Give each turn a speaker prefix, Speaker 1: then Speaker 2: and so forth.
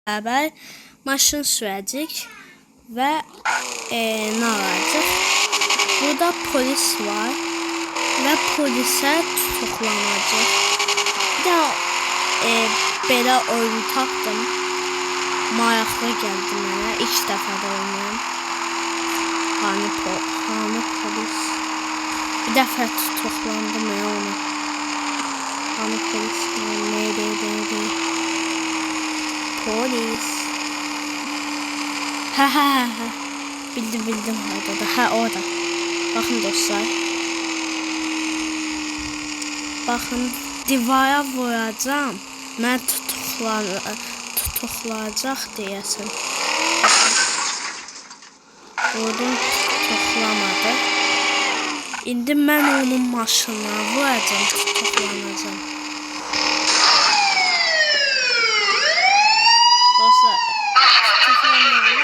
Speaker 1: beraber maşın sürəcək və nə alacaq? Burada polis var və polisə tutuklanacaq. Bir də belə oyun tapdım. Maraqlı gəldi mənə. İlk dəfə də oynayıram. Hani polis. Bir dəfə tutuklandım ya ona. Hani polis neydi? Polis. Ha. Bildim orada. Ha orada. Bakın dostlar. Bakın divara vuracağım. Mən tutuklayacaq deyəsən. Vurdum, tutuklamadı. İndi mən onun maşınına vuracağım, tutuklanacağım. Dostlar, tutuklanmayın.